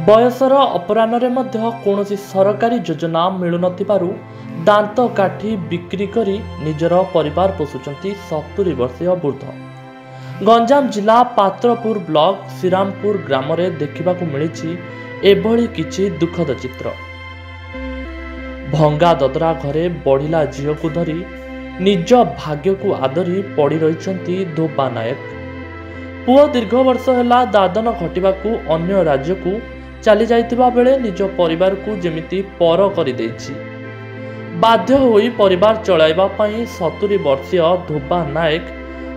बयसर अपराह्न कौनसी सरकारी योजना मिलुनथिबारु दांत काठी बिक्री करी निजर परिवार पोषुचंती 70 वर्षीय वृद्ध। गंजाम जिला पात्रपुर ब्लॉक श्रीरामपुर ग्राम रे देखिबाकु मिलिछि एभली किछि दुखद चित्र। भंगा ददरा घरे बढ़िला झील को धरी निज भाग्य को आदरी पड़ी रहिचंती धोबा नायक। पुओ दीर्घ वर्ष ହେଲା दादन खटिबाकू अन्य राज्य को चली जाइतिबा बेले निज परिवार को जेमिति पर करि दैछि। बाध्य होई परिवार चलाइबा पई 70 वर्षीय धोबा नायक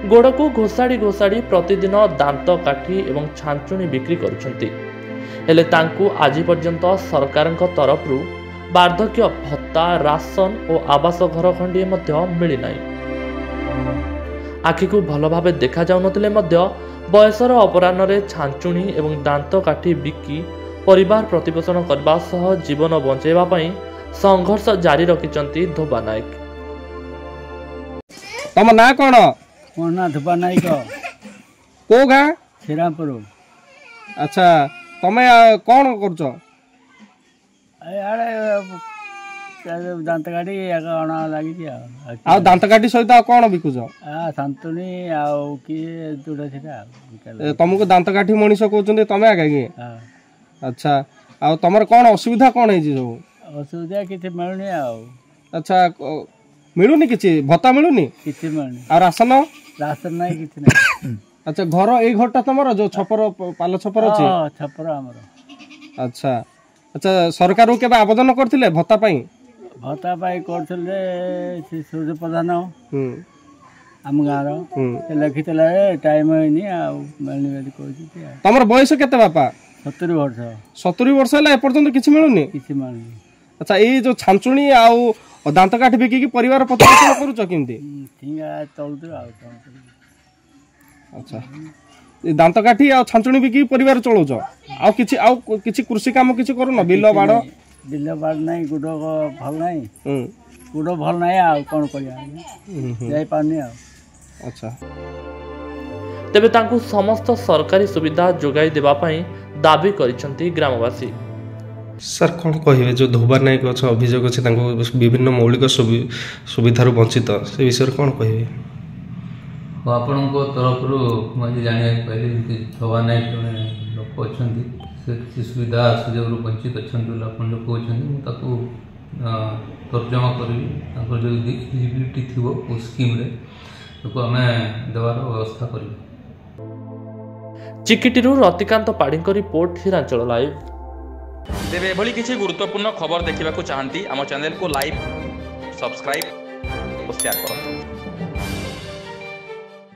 गोड़ को घोषाड़ी घोषाड़ी प्रतिदिन दांत काठी एवं छांचुणी बिक्री करुछंती। हेले तांकू आज पर्यंत सरकारक तरफरु वार्धक्य भत्ता राशन और आवास घर खंडिए मध्य मिली नाही। आखि को भल भाव देखा जाउ नथिले मध्य बयसर अपराह्न छांचुणी एवं दांत काठी बिकी परिवार प्रतिपोषण करबा सह जीवन बंचेबा पई संघर्ष जारी रखिचंती धोबा नायक। तम ना कोन? मो ना धोबा नायक। को गा? श्रीरामपुर। अच्छा तमे कोन करछो? अरे दांत काठी अणा लागि आ दांत काठी सहित कोन बिकुछ? संतुनी आ कि दुडा छिटा। तुमको दांत काठी मनीष कहउछन्ते तमे आगे कि? अच्छा आ तमर कोन असुविधा कोन है जी? सब असुविधा किछि मिलुनी आ। अच्छा मिलुनी किछि भत्ता मिलुनी? किछि मिलुनी। आ राशन? राशन नाही किछि नाही। अच्छा घर ए घरटा तमर जो छपर पाल छपर अछि? हां छपर हमर। अच्छा अच्छा सरकार को केबे आवेदन करथिले भत्ता पई? भत्ता पाई करथिले सूर्य प्रधान आम गाँव लिखिला टाइम होनी मिलनी कहती। तमर बयस केते बापा? 70 वर्ष। 70 वर्ष है एपर्यंत किछि मिलुनी? किछि मिलुनी। अच्छा ये जो छांचुणी आउ दांत काठी बिकी परिवार प्रतिपोषण करूछ किंती? ठीक है चलतु आ। अच्छा ये दांत काठी आ छांचुणी बिकी परिवार चलौछ? आ किछि कृषि काम किछि करू न? बिल बाड़? बिल बाड़ नहीं गुड भल नहीं। गुड भल नहीं आ कोन करिया जाई पानी आ। अच्छा तेबे तांकू समस्त सरकारी सुविधा जोगाई देबा पई दाबी करिसंती ग्रामवासी। सर कौन कहे जो धोबा नायक अच्छा अभियोग अच्छे विभिन्न मौलिक सुविधार वंचित से विषय कौन कहे? आपण तरफ मुझे जाना पाइली धोबा नायक जड़े लोक अच्छा से सुविधा सुजोग वंचित अच्छा आप लोग कहते तर्जमा करी जो एलिजिबिलिटी थी वो स्कीम रे आम देवार व्यवस्था कर। चिकिटिरू रतिकांत पाढ़ी रिपोर्ट हिरांचल लाइव। तेरे एभली किसी गुरुत्वपूर्ण खबर देखा चाहती आम चैनल को लाइक सब्सक्राइब और शेयर करो।